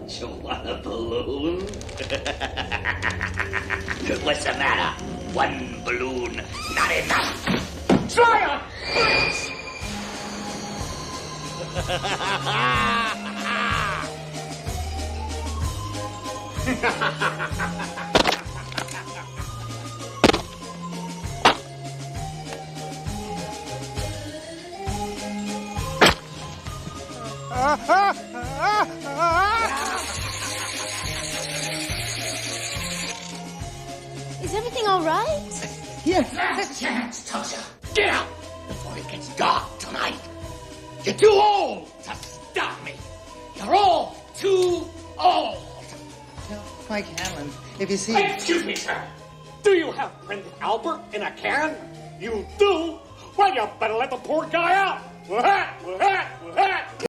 You want a balloon? What's the matter? One balloon, not enough. Fire! Is everything all right? Yes. Last chance, Tasha. Get out before it gets dark tonight. You're too old to stop me. You're all too old. No, Mike Hanlon, if you see... Excuse me, sir. Do you have Prince Albert in a can? You do? Well, you better let the poor guy out.